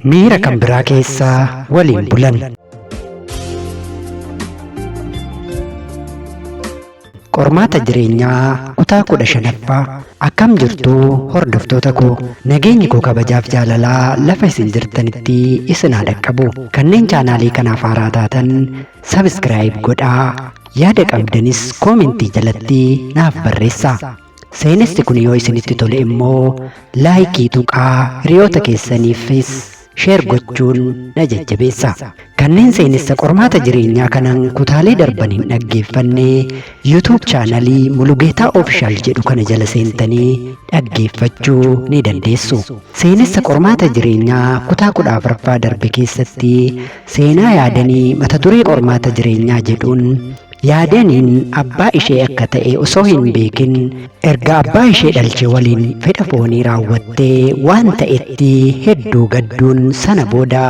Miira kan biraa keessaa waliin bulan. Qormaata jireenyaa kutaa 15ffaa. Akkam jirtuu hordoftoota koo, nageenyi koo kabajaaf jaalalaa lafa isin jirtanitti isin haa dhaqqabu. Kanneen chaanaalii kanaaf haaraa taatan sabiskiraayib godhaa, yaada qabdanis koomentii jalatti naaf barreessaa. Seenessi kun yoo isinitti tole immoo laayikii tuqaa hiriyoota keessaniifis sheer gochuun na jajjabeessa. Kanneen seenessa qormaata jireenyaa kanaan kutaalee darban hin dhaggeeffanne YouTube chaanalii Mulugeetaa Official jedhu kana jala seentanii dhaggeeffachuu ni dandeessu. Seenessa qormaata jireenyaa kutaa 14ffaa darbe keessatti seenaa yaadanii mata duree qormaata jireenyaa jedhuun yaadaniin abbaa ishee akka ta'e osoo hin beekin erga abbaa ishee dhalche waliin fedha foonii raawwattee waan ta'etti hedduu gadduun sana booda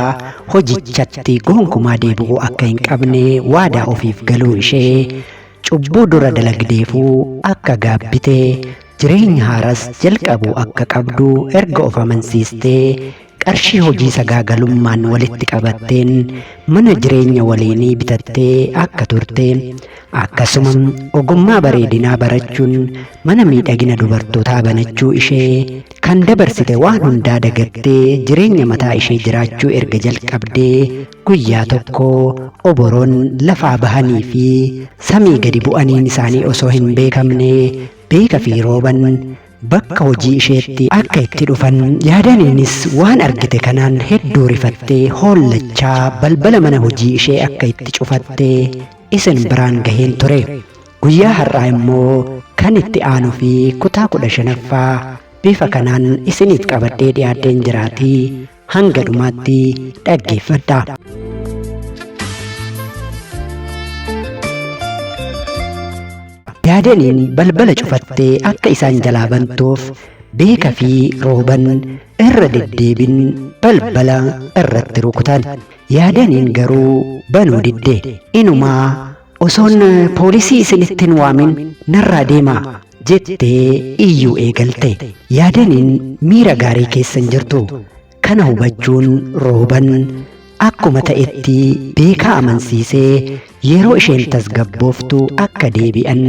hojichatti gonkumaa deebi'uu akka hin qabne waadaa ofiif galuu ishee cubbuu dura dalagdeefuu akka gaabbitee jireenya haaras jalqabuu akka qabdu erga of amansiistee qarshii hojii sagaagalummaan walitti qabatteen mana jireenya waliinii bitattee akka turte akkasuma ogummaa bareedinaa barachuun mana miidhagina dubartootaa banachuu ishee kan dabarsite waan hundaa dagattee jireenya mataa ishee jiraachuu erga jalqabdee guyyaa tokko oboroon lafaa bahanii fi samii gadi bu'aniin isaanii osoo hin beekamne beeka fi rooban bakka hojii isheetti akka itti dhufan yaadaniinis waan argite kanaan hedduu rifattee hollachaa balbala mana hojii ishee akka itti cufattee isin biraan gaheen ture. Guyyaa har'aa immoo kan itti aanu fi kutaa 15ffaa bifa kanaan isiniif qabadhee dhiyaadheen jiraatii hanga dhumaatti dhaggeeffadhaa. Yaadaniin balbala cufattee akka isaan jalaa bantuuf beeka fi rooban irra deddeebin balbala irratti rukutan. Yaadaniin garuu banuu didde. Inumaa osoon poolisii isinitti hin waamin narraa deemaa jettee iyyuu eegalte. Yaadaniin miira gaarii keessa hin jirtu. Kana hubachuun rooban akkuma ta'etti beekaa amansiisee yeroo isheen tasgabbooftu akka deebi'an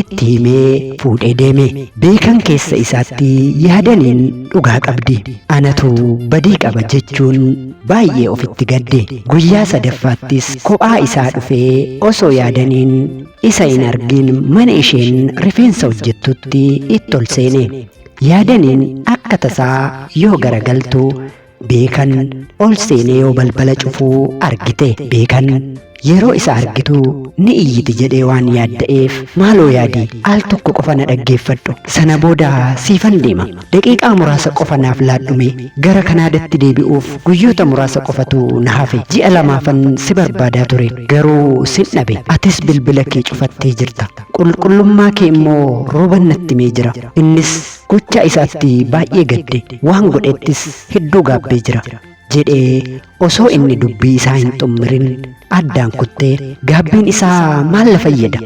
itti himee fuudhee deeme. Beekan keessa isaatti yaadaniin dhugaa qabdi. Anatu badii qaba jechuun baay'ee ofitti gadde. Guyyaa sadaffaattis kophaa isaa dhufee osoo yaadaniin isa hin argin mana isheen rifeensa hojjettutti itti ol seene. Yaadaniin akka tasaa yoo garagaltu beekan ol seenee yoo balbala cufuu argite. Beekan yeroo isa argitu ni iyyiti jedhee waan yaadda'eef maaloo yaadii al tokko qofa na dhaggeeffadhu, sana booda siifan deema, daqiiqaa muraasa qofa naaf laadhume, gara kanaadatti deebi'uuf guyyoota muraasa qofatu na hafe, ji'a lamaafan si barbaadaa ture garuu sin dhabe, atis bilbila kee cufattee jirta, qulqullummaa kee immoo rooban natti himee jira. Innis gocha isaatti baay'ee gadde, waan godhettis hedduu gaabbee jira jedhee osoo inni dubbii isaa hin xummirin addaan kuttee gaabbiin isaa maal fayyada?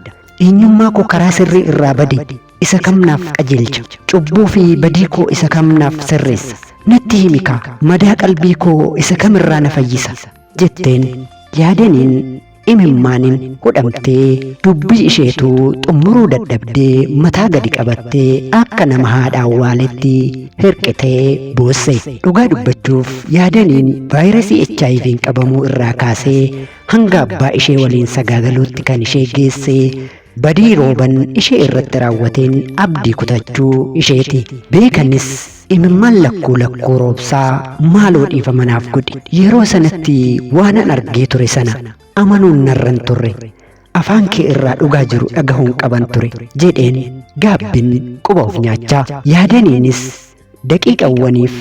Eenyummaa koo karaa sirrii irraa bade isa kamnaaf qajeelcha? Cubbuu fi badii koo isa kamnaaf sirreessa? Natti himikaa madaa qalbii koo isa kamirraa na fayyisa? Jetteen yaadaniin imimmaaniin godhamtee dubbii isheetu xummuruu dadhabdee mataa gadi qabattee akka nama haadha awwaaletti hirqitee boosse. Dhugaa dubbachuuf yaadaniin vaayirasii HIV'n qabamuu irraa kaasee hanga abbaa ishee waliin sagaagaluutti kan ishee geesse badii rooban ishee irratti raawwateen abdii kutachuu isheeti. Beekanis imimmaan lakkuu roobsaa maaloo dhiifama naaf godhi, yeroo sanatti waanan argee ture sana amanuun narran turre, afaan kee irraa dhugaa jiru dhagahuun qaban ture jedheen gaabbin quba of nyaachaa. Yaadaniinis daqiiqawwaniif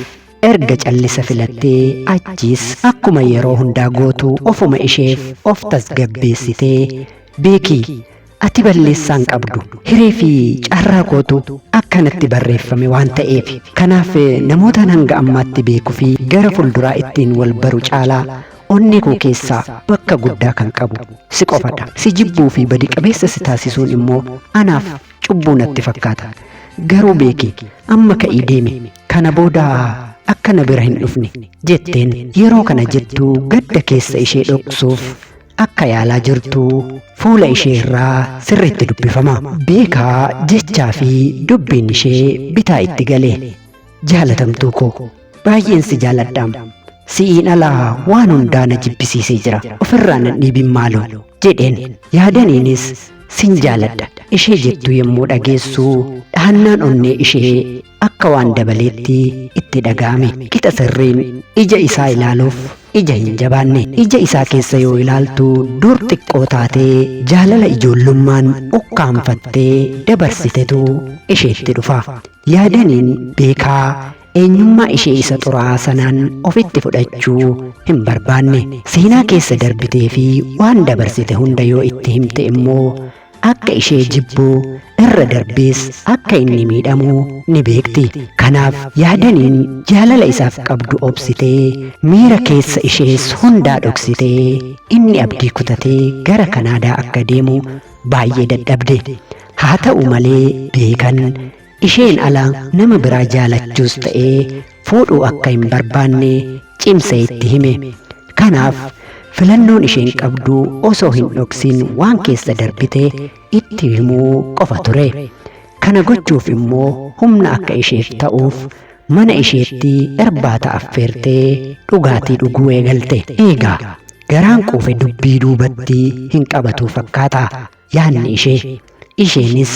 erga callisa filattee achiis akkuma yeroo hundaa gootu ofuma isheef of tasgabbeessitee beekii ati balleessaan qabdu, hiree fi carraa kootu akkanatti barreeffame waan ta'eef kanaaf namootaan hanga ammaatti beekuu fi gara fulduraa ittiin wal baru caalaa onnee koo keessaa bakka guddaa kan qabu si qofadha. Si jibbuu fi badii qabeessa si taasisuun immoo anaaf cubbuu natti fakkaata. Garuu beeki amma ka'ii deemi. Kana booda akka na bira hin dhufne jetteen yeroo kana jettuu gadda keessa ishee dhoksuuf akka yaalaa jirtu fuula ishee irraa sirriitti dubbifama. Beekaa jechaa fi dubbiin ishee bitaa itti galee jaalatamtuu koo baay'een si jaaladha. Si'iin alaa waan hundaa na jibbisiisee jira. Ofirraa nan dhiibin maaloo jedheen. Yaadaniinis sin jaaladha ishee jettu yommuu dhageessu dhahannaan onnee ishee akka waan dabaleetti itti dhaga'ame. Qixa sirriin ija isaa ilaaluuf ija hin jabaanne. Ija isaa keessa yoo ilaaltu dur xiqqoo taatee jaalala ijoollummaan ukkaanfattee dabarsitetu isheetti dhufa. Yaadaniin beekaa eenyummaa ishee isa xuraa'aa sanaan ofitti fudhachuu hin barbaanne. Seenaa keessa darbitee fi waan dabarsite hunda yoo itti himte immoo akka ishee jibbuu irra darbees akka inni miidhamu ni beekti. Kanaaf yaadaniin jaalala isaaf qabdu obsitee miira keessa ishees hundaa dhoksitee inni abdii kutatee gara Kanaadaa akka deemu baay'ee dadhabde. Haa ta'u malee beekan isheen ala nama biraa jaalachuus ta'ee fuudhuu akka hin barbaanne cimsee itti hime. Kanaaf filannoon isheen qabdu osoo hin dhoksin waan keessa darbite itti himuu qofa ture. Kana gochuuf immoo humna akka isheef ta'uuf mana isheetti irbaata affeertee dhugaatii dhuguu eegalte. Eegaa garaan quufe dubbii duubatti hin qabatu fakkaata yaadni ishee. Isheenis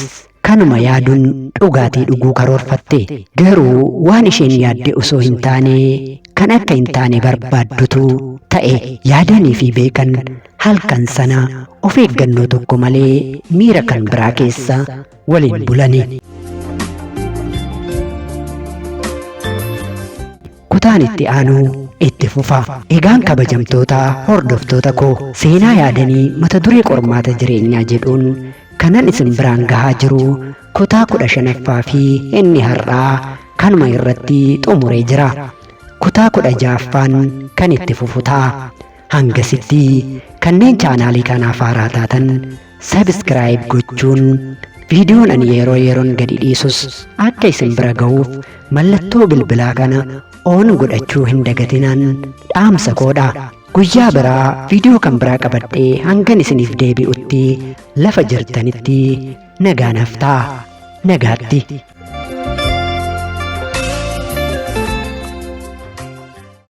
kanuma yaaduun dhugaatii dhuguu karoorfatte. Garuu waan isheen yaadde osoo hin taane kan akka hin taane barbaaddutu ta'e. Yaadanii fi beekan halkan sana of eeggannoo tokko malee miira kan biraa keessa waliin bulani. Kutaan itti aanu itti fufa. Egaan kabajamtoota hordoftoota koo seenaa yaadanii mata duree qormaata jireenyaa jedhuun kanan isin biraan gahaa jiru kutaa 15ffaa fi inni har'aa kanuma irratti xumuree jira. Kutaa 16ffaan kan itti fufu ta'a. Hangasitti kanneen chaanaalii kanaaf haaraa taatan sabskiraayib gochuun viidiyoon ani yeroo yeroon gadi dhiisus akka isin bira ga'uuf mallattoo bilbilaa kana oon godhachuu hin dagatinaan dhaamsa koodha. Guyyaa biraa viidiyoo kan biraa qabadhee hangan isiniif deebi'utti lafa jirtanitti nagaan haftaa. Nagaatti.